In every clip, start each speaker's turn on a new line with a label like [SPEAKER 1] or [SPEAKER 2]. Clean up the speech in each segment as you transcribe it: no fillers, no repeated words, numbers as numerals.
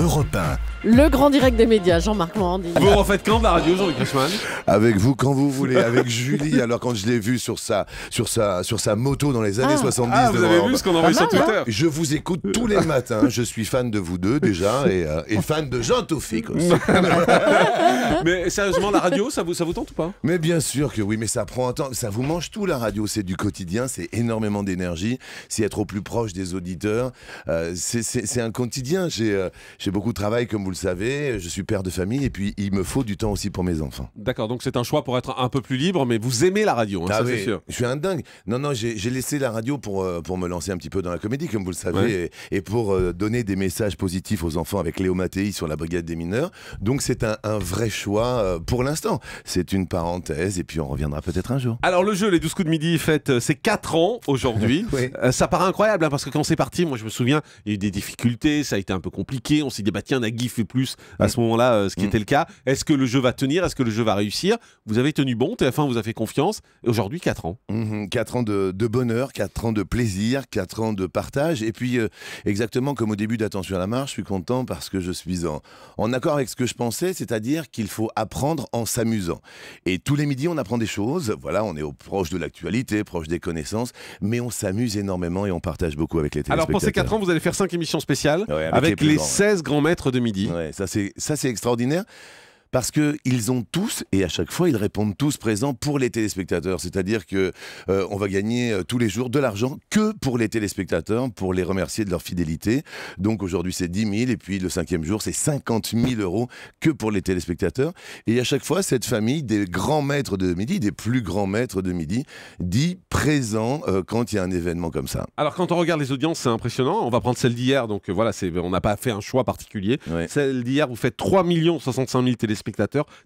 [SPEAKER 1] Europe 1.
[SPEAKER 2] Le grand direct des médias, Jean-Marc Morandi.
[SPEAKER 3] Vous refaites quand de la radio, Jean-Luc Reichmann?
[SPEAKER 4] Avec vous quand vous voulez, avec Julie. Alors quand je l'ai vu sur sa moto dans les années 70.
[SPEAKER 3] Ah, vous avez vu ce qu'on a envoyé sur Twitter?
[SPEAKER 4] Je vous écoute tous les matins. Je suis fan de vous deux déjà et fan de Jean Toufik aussi.
[SPEAKER 3] Mais sérieusement, la radio, ça vous tente ou pas?
[SPEAKER 4] Mais bien sûr que oui, mais ça prend un temps. Ça vous mange tout la radio. C'est du quotidien, c'est énormément d'énergie. C'est être au plus proche des auditeurs. C'est un quotidien. J'ai beaucoup de travail, comme vous le savez. Je suis père de famille et puis il me faut du temps aussi pour mes enfants.
[SPEAKER 3] D'accord, donc c'est un choix pour être un peu plus libre, mais vous aimez la radio, hein, ça
[SPEAKER 4] oui,
[SPEAKER 3] c'est sûr.
[SPEAKER 4] Je suis un dingue. Non, j'ai laissé la radio pour me lancer un petit peu dans la comédie, comme vous le savez,
[SPEAKER 3] Ouais.
[SPEAKER 4] et pour donner des messages positifs aux enfants avec Léo Mattei sur la brigade des mineurs. Donc c'est un vrai choix pour l'instant. C'est une parenthèse et puis on reviendra peut-être un jour.
[SPEAKER 3] Alors le jeu, les 12 coups de midi, fête ses 4 ans aujourd'hui.
[SPEAKER 4] Oui.
[SPEAKER 3] Ça paraît incroyable, hein, parce que quand c'est parti, moi je me souviens, il y a eu des difficultés, ça a été un peu compliqué. On s'est dit, bah tiens, Nagui fait plus à ce moment-là, ce qui était le cas. Est-ce que le jeu va tenir? Est-ce que le jeu va réussir? Vous avez tenu bon, TF1 vous a fait confiance. Et aujourd'hui, 4 ans.
[SPEAKER 4] 4 ans de bonheur, 4 ans de plaisir, 4 ans de partage. Et puis, exactement comme au début d'Attention à la marche, je suis content parce que je suis en accord avec ce que je pensais, c'est-à-dire qu'il faut apprendre en s'amusant. Et tous les midis, on apprend des choses. Voilà, on est proche de l'actualité, proche des connaissances, mais on s'amuse énormément et on partage beaucoup avec les téléspectateurs.
[SPEAKER 3] Alors pour ces 4 ans, vous allez faire 5 émissions spéciales
[SPEAKER 4] Ouais,
[SPEAKER 3] avec
[SPEAKER 4] plus
[SPEAKER 3] les
[SPEAKER 4] grands,
[SPEAKER 3] 16 grands maîtres de midi.
[SPEAKER 4] Ouais, ça c'est extraordinaire. Parce qu'ils ont tous, et à chaque fois, ils répondent tous présents pour les téléspectateurs. C'est-à-dire que on va gagner tous les jours de l'argent que pour les téléspectateurs, pour les remercier de leur fidélité. Donc aujourd'hui, c'est 10 000, et puis le 5e jour, c'est 50 000 € que pour les téléspectateurs. Et à chaque fois, cette famille des grands maîtres de midi, des plus grands maîtres de midi, dit présent quand il y a un événement comme ça.
[SPEAKER 3] Alors quand on regarde les audiences, c'est impressionnant. On va prendre celle d'hier, donc voilà, on n'a pas fait un choix particulier.
[SPEAKER 4] Ouais.
[SPEAKER 3] Celle d'hier, vous faites 3 65 000 téléspectateurs,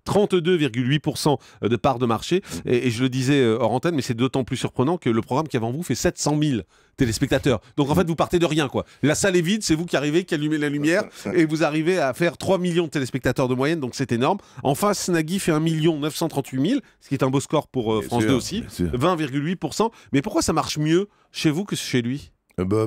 [SPEAKER 3] 32,8% de part de marché. Et je le disais hors antenne, mais c'est d'autant plus surprenant que le programme qui est avant vous fait 700 000 téléspectateurs. Donc en fait, vous partez de rien, quoi. La salle est vide, c'est vous qui arrivez, qui allumez la lumière, et vous arrivez à faire 3 millions de téléspectateurs de moyenne, donc c'est énorme. En face, Nagui fait 1 938 000, ce qui est un beau score pour France 2 aussi, 20,8%. Mais pourquoi ça marche mieux chez vous que chez lui?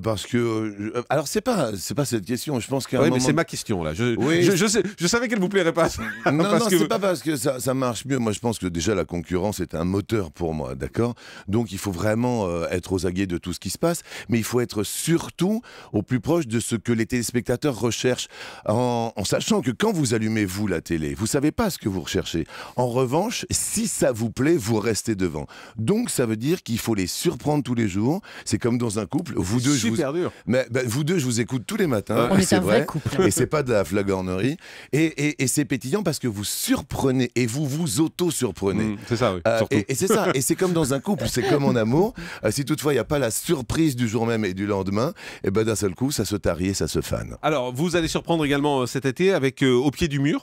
[SPEAKER 4] Parce que alors c'est pas cette question. Je pense qu'à un
[SPEAKER 3] Oui,
[SPEAKER 4] moment...
[SPEAKER 3] mais c'est ma question là.
[SPEAKER 4] Oui.
[SPEAKER 3] Je savais qu'elle vous plairait pas.
[SPEAKER 4] Non,
[SPEAKER 3] Parce que
[SPEAKER 4] c'est pas parce que ça marche mieux. Moi, je pense que déjà la concurrence est un moteur pour moi, d'accord. Donc, il faut vraiment être aux aguets de tout ce qui se passe, mais il faut être surtout au plus proche de ce que les téléspectateurs recherchent, en sachant que quand vous allumez vous la télé, vous savez pas ce que vous recherchez. En revanche, si ça vous plaît, vous restez devant. Donc, ça veut dire qu'il faut les surprendre tous les jours. C'est comme dans un couple. Vous deux,
[SPEAKER 3] dur.
[SPEAKER 4] Mais vous deux, je vous écoute tous les matins.
[SPEAKER 2] On
[SPEAKER 4] et
[SPEAKER 2] est
[SPEAKER 4] c'est
[SPEAKER 2] un vrai
[SPEAKER 4] vrai.
[SPEAKER 2] couple.
[SPEAKER 4] Et c'est pas de la flagornerie. Et c'est pétillant parce que vous surprenez et vous vous auto-surprenez.
[SPEAKER 3] C'est ça, oui. Surtout.
[SPEAKER 4] Et c'est ça. Et c'est comme dans un couple, c'est comme en amour. Si toutefois il n'y a pas la surprise du jour même et du lendemain, et ben d'un seul coup, ça se tarie et ça se fane.
[SPEAKER 3] Alors, vous allez surprendre également cet été avec Au pied du mur,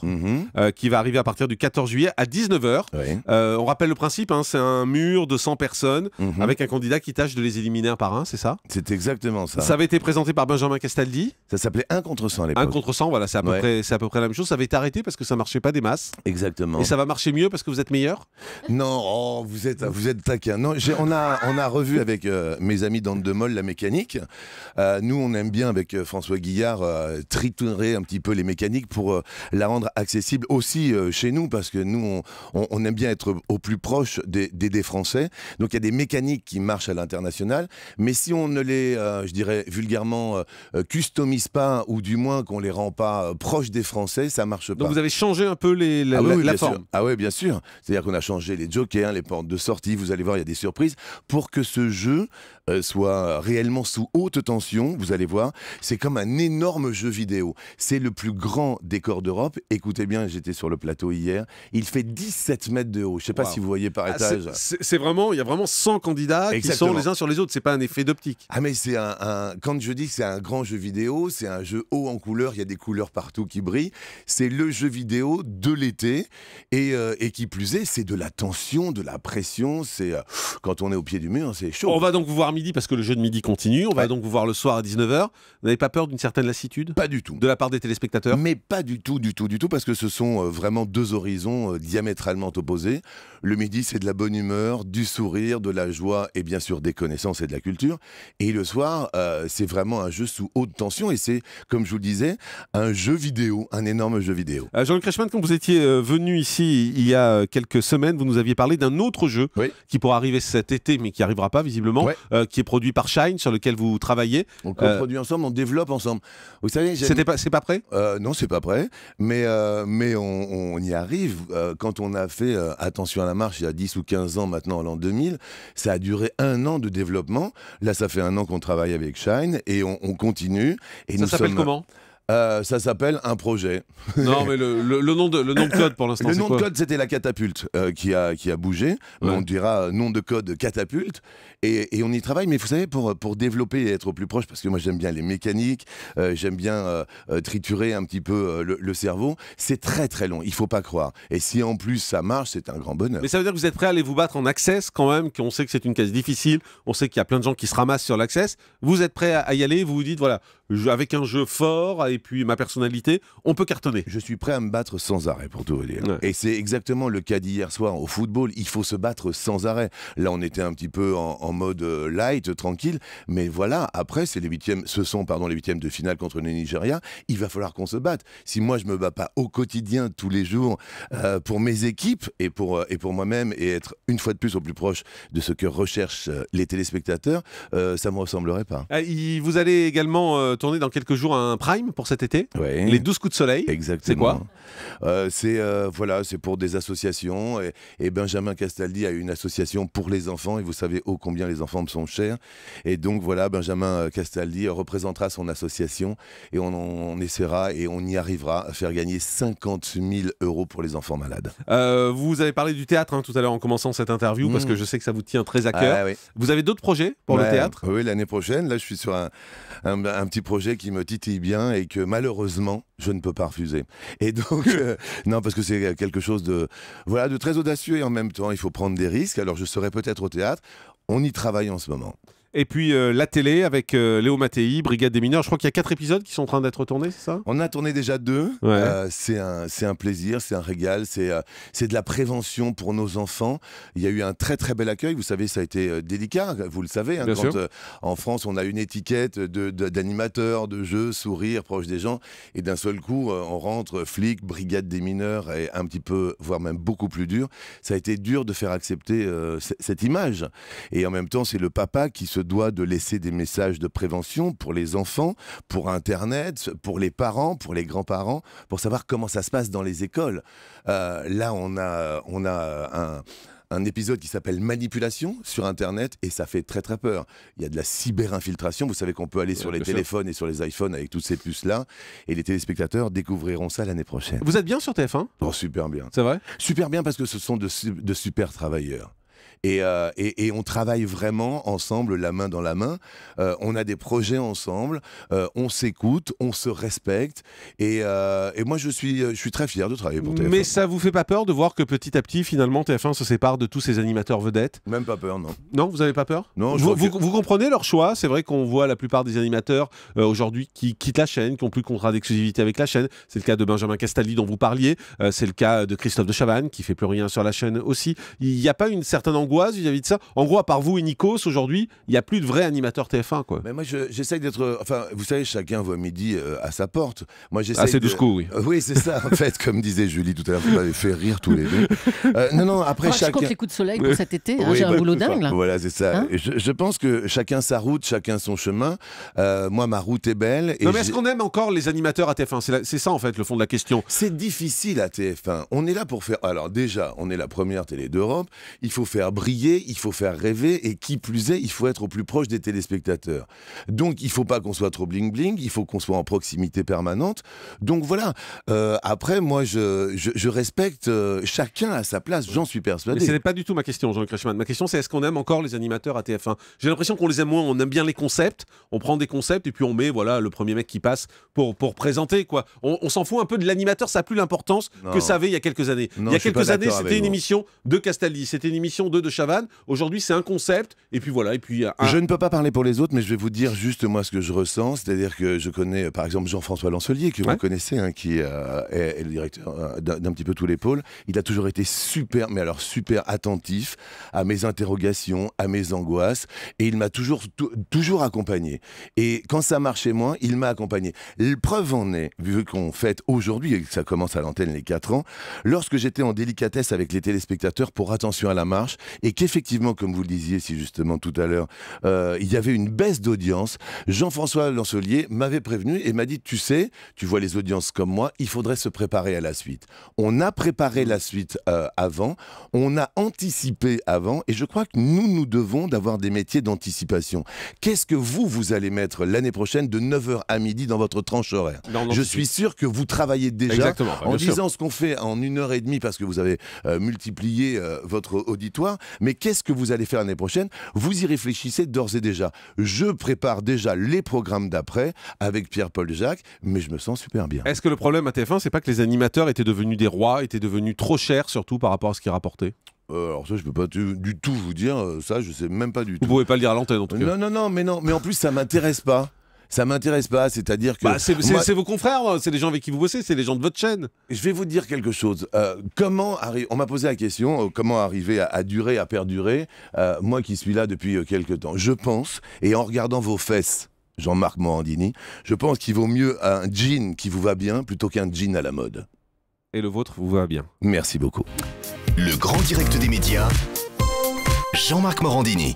[SPEAKER 3] qui va arriver à partir du 14 juillet à 19h.
[SPEAKER 4] Oui.
[SPEAKER 3] On rappelle le principe, hein, c'est un mur de 100 personnes avec un candidat qui tâche de les éliminer un par un, c'est ça?
[SPEAKER 4] C'est exactement ça.
[SPEAKER 3] Ça avait été présenté par Benjamin Castaldi.
[SPEAKER 4] Ça s'appelait 1 contre 100 à l'époque.
[SPEAKER 3] 1 contre 100, voilà, c'est à peu près la même chose. Ça avait été arrêté parce que ça marchait pas des masses.
[SPEAKER 4] Exactement.
[SPEAKER 3] Et ça va marcher mieux parce que vous êtes meilleur?
[SPEAKER 4] Non, vous êtes taquin. Non, on a revu avec mes amis d'Andemol la mécanique. Nous, on aime bien avec François Guillard triturer un petit peu les mécaniques pour la rendre accessible aussi chez nous, parce que nous, on aime bien être au plus proche des Français. Donc, il y a des mécaniques qui marchent à l'international, mais si on ne les, je dirais vulgairement, customise pas, ou du moins qu'on les rend pas proches des Français, ça marche pas.
[SPEAKER 3] Donc vous avez changé un peu la
[SPEAKER 4] bien
[SPEAKER 3] forme.
[SPEAKER 4] sûr. Ah oui, bien sûr. C'est-à-dire qu'on a changé les jokers, les portes de sortie, vous allez voir, il y a des surprises, pour que ce jeu soit réellement sous haute tension. Vous allez voir, c'est comme un énorme jeu vidéo. C'est le plus grand décor d'Europe. Écoutez bien, j'étais sur le plateau hier, il fait 17 mètres de haut. Je sais pas si vous voyez par étage.
[SPEAKER 3] C'est vraiment, il y a vraiment 100 candidats
[SPEAKER 4] Exactement.
[SPEAKER 3] qui sont les uns sur les autres, c'est pas un effet d'optique.
[SPEAKER 4] Ah mais c'est quand je dis que c'est un grand jeu vidéo, c'est un jeu haut en couleurs, il y a des couleurs partout qui brillent. C'est le jeu vidéo de l'été et qui plus est, c'est de la tension, de la pression. C'est quand on est au pied du mur, c'est chaud.
[SPEAKER 3] On va donc vous voir midi parce que le jeu de midi continue. On va donc vous voir le soir à 19h. Vous n'avez pas peur d'une certaine lassitude?
[SPEAKER 4] Pas du tout.
[SPEAKER 3] De la part des téléspectateurs?
[SPEAKER 4] Mais pas du tout, parce que ce sont vraiment deux horizons diamétralement opposés. Le midi, c'est de la bonne humeur, du sourire, de la joie et bien sûr des connaissances et de la culture. Et le soir, c'est vraiment un jeu sous haute tension et c'est, comme je vous le disais, un jeu vidéo, un énorme jeu vidéo.
[SPEAKER 3] Jean-Luc Reichmann, quand vous étiez venu ici il y a quelques semaines, vous nous aviez parlé d'un autre jeu qui pourra arriver cet été, mais qui n'arrivera pas visiblement, qui est produit par Shine, sur lequel vous travaillez.
[SPEAKER 4] On produit ensemble, on développe ensemble. Vous savez,
[SPEAKER 3] c'est pas prêt?
[SPEAKER 4] Non, c'est pas prêt, mais on y arrive. Quand on a fait Attention à la marche il y a 10 ou 15 ans maintenant, en l'an 2000, ça a duré 1 an de développement. Là, ça fait 1 an qu'on travaille avec Shine et on continue. Et
[SPEAKER 3] ça s'appelle comment?
[SPEAKER 4] Ça s'appelle un projet.
[SPEAKER 3] Non, mais le nom de code pour l'instant,
[SPEAKER 4] le nom de code, c'était la catapulte qui a bougé. On dira nom de code catapulte. Et on y travaille, mais vous savez, pour développer et être au plus proche, parce que moi j'aime bien les mécaniques, j'aime bien triturer un petit peu le cerveau, c'est très très long, il faut pas croire. Et si en plus ça marche, c'est un grand bonheur.
[SPEAKER 3] Mais ça veut dire que vous êtes prêt à aller vous battre en Access quand même, qu'on sait que c'est une case difficile, on sait qu'il y a plein de gens qui se ramassent sur l'Access. Vous êtes prêt à y aller, vous vous dites, voilà, avec un jeu fort et puis ma personnalité, on peut cartonner.
[SPEAKER 4] Je suis prêt à me battre sans arrêt, pour tout vous dire. Et c'est exactement le cas d'hier soir au football, il faut se battre sans arrêt. Là on était un petit peu en mode light, tranquille, mais voilà, après ce sont les huitièmes de finale contre le Nigeria, il va falloir qu'on se batte. Si moi je me bats pas au quotidien, tous les jours, pour mes équipes et pour moi-même, et être une fois de plus au plus proche de ce que recherchent les téléspectateurs, ça me ressemblerait pas.
[SPEAKER 3] Vous allez également tourner dans quelques jours un prime pour cet été, les 12 coups de soleil.
[SPEAKER 4] Exactement. C'est quoi? C'est pour des associations et Benjamin Castaldi a une association pour les enfants et vous savez ô combien les enfants me sont chers. Et donc voilà, Benjamin Castaldi représentera son association et on essaiera et on y arrivera à faire gagner 50 000 € pour les enfants malades.
[SPEAKER 3] Vous avez parlé du théâtre tout à l'heure en commençant cette interview parce que je sais que ça vous tient très à cœur. Vous avez d'autres projets pour le théâtre?
[SPEAKER 4] Oui, l'année prochaine. Là, je suis sur un petit projet qui me titille bien et que malheureusement, je ne peux pas refuser. Et donc, non, parce que c'est quelque chose de très audacieux et en même temps, il faut prendre des risques. Alors, je serai peut-être au théâtre. On y travaille en ce moment.
[SPEAKER 3] Et puis la télé avec Léo Mattei, Brigade des mineurs. Je crois qu'il y a 4 épisodes qui sont en train d'être tournés, c'est ça?
[SPEAKER 4] On a tourné déjà 2. C'est un plaisir, c'est un régal. C'est de la prévention pour nos enfants. Il y a eu un très très bel accueil. Vous savez, ça a été délicat, vous le savez. Quand en France, on a une étiquette d'animateur, de jeu, sourire, proche des gens. Et d'un seul coup, on rentre flic, Brigade des mineurs, et un petit peu, voire même beaucoup plus dur. Ça a été dur de faire accepter cette image. Et en même temps, c'est le papa qui se doit de laisser des messages de prévention pour les enfants, pour Internet, pour les parents, pour les grands-parents, pour savoir comment ça se passe dans les écoles. Là, on a un épisode qui s'appelle Manipulation sur Internet et ça fait très très peur. Il y a de la cyber-infiltration. Vous savez qu'on peut aller sur les téléphones et sur les iPhones avec toutes ces puces-là et les téléspectateurs découvriront ça l'année prochaine.
[SPEAKER 3] Vous êtes bien sur TF1?
[SPEAKER 4] Oh, super bien.
[SPEAKER 3] C'est vrai?
[SPEAKER 4] Super bien parce que ce sont de super travailleurs. Et on travaille vraiment ensemble, la main dans la main. On a des projets ensemble, on s'écoute, on se respecte. Et moi, je suis très fier de travailler pour TF1.
[SPEAKER 3] Mais ça vous fait pas peur de voir que petit à petit, finalement, TF1 se sépare de tous ces animateurs vedettes?
[SPEAKER 4] Même pas peur, non.
[SPEAKER 3] Non, vous avez pas peur?
[SPEAKER 4] Non.
[SPEAKER 3] Vous comprenez leur choix? C'est vrai qu'on voit la plupart des animateurs aujourd'hui qui quittent la chaîne, qui n'ont plus de contrat d'exclusivité avec la chaîne. C'est le cas de Benjamin Castaldi dont vous parliez. C'est le cas de Christophe de Chavannes qui fait plus rien sur la chaîne aussi. Il n'y a pas une certaine angoisse vis-à-vis de ça? En gros, à part vous et Nikos, aujourd'hui, il n'y a plus de vrais animateurs TF1, quoi.
[SPEAKER 4] Mais moi, j'essaye d'être... Enfin, vous savez, chacun voit midi à sa porte. Moi,
[SPEAKER 3] c'est 12 coups, oui.
[SPEAKER 4] Oui, c'est ça, en fait, comme disait Julie tout à l'heure, vous m'avez fait rire tous les deux. Non, après, chacun...
[SPEAKER 2] Je compte les coups de soleil pour cet été, j'ai un boulot dingue, là.
[SPEAKER 4] Voilà, c'est ça. Je pense que chacun sa route, chacun son chemin. Moi, ma route est belle.
[SPEAKER 3] Non, mais est-ce qu'on aime encore les animateurs à TF1? C'est ça, en fait, le fond de la question.
[SPEAKER 4] C'est difficile à TF1. On est là pour faire... Alors, déjà, on est la première télé d'Europe. Il faut faire briller, il faut faire rêver, et qui plus est, il faut être au plus proche des téléspectateurs. Donc, il ne faut pas qu'on soit trop bling-bling, il faut qu'on soit en proximité permanente. Donc, voilà. Après, moi, je respecte chacun à sa place, j'en suis persuadé.
[SPEAKER 3] Mais ce n'est pas du tout ma question, Jean-Luc Reichmann. Ma question, c'est est-ce qu'on aime encore les animateurs à TF1? J'ai l'impression qu'on les aime moins, on aime bien les concepts, on prend des concepts, et puis on met le premier mec qui passe pour présenter, quoi. On s'en fout un peu de l'animateur, ça n'a plus l'importance que ça avait il y a quelques années. Il y a quelques années, c'était une émission de Castaldi, c'était une émission de de Chavannes. Aujourd'hui, c'est un concept. Et puis voilà. Et puis,
[SPEAKER 4] Je ne peux pas parler pour les autres, mais je vais vous dire juste moi ce que je ressens. C'est-à-dire que je connais, par exemple, Jean-François Lancelier, que vous connaissez, hein, qui est le directeur d'un petit peu tous les pôles. Il a toujours été super, mais alors super attentif à mes interrogations, à mes angoisses. Et il m'a toujours accompagné. Et quand ça marchait moins, il m'a accompagné. Preuve en est, vu qu'on fête aujourd'hui, et que ça commence à l'antenne les 4 ans, lorsque j'étais en délicatesse avec les téléspectateurs pour attention à la marche, et qu'effectivement, comme vous le disiez si justement tout à l'heure, il y avait une baisse d'audience, Jean-François Lancelier m'avait prévenu et m'a dit, tu sais, tu vois les audiences comme moi, il faudrait se préparer à la suite. On a préparé la suite avant, on a anticipé avant, et je crois que nous devons d'avoir des métiers d'anticipation. Qu'est-ce que vous allez mettre l'année prochaine de 9h à midi dans votre tranche horaire? Je suis sûr que vous travaillez déjà en disant ce qu'on fait en 1h30 parce que vous avez multiplié votre auditoire, mais qu'est-ce que vous allez faire l'année prochaine? Vous y réfléchissez d'ores et déjà. Je prépare déjà les programmes d'après avec Pierre-Paul Jacques, mais je me sens super bien.
[SPEAKER 3] Est-ce que le problème à TF1, c'est pas que les animateurs étaient devenus des rois, étaient devenus trop chers surtout par rapport à ce qu'ils rapportaient?
[SPEAKER 4] Alors ça, je peux pas du tout vous dire, ça je sais même pas du tout.
[SPEAKER 3] Vous pouvez pas le dire à l'antenne en tout cas.
[SPEAKER 4] Non, mais en plus ça m'intéresse pas. Ça m'intéresse pas, c'est-à-dire que...
[SPEAKER 3] c'est vos confrères, c'est les gens avec qui vous bossez, c'est les gens de votre chaîne.
[SPEAKER 4] Je vais vous dire quelque chose. On m'a posé la question, comment arriver à durer, à perdurer, moi qui suis là depuis quelques temps. Je pense, et en regardant vos fesses, Jean-Marc Morandini, je pense qu'il vaut mieux un jean qui vous va bien plutôt qu'un jean à la mode.
[SPEAKER 3] Et le vôtre vous va bien.
[SPEAKER 4] Merci beaucoup.
[SPEAKER 1] Le grand direct des médias, Jean-Marc Morandini.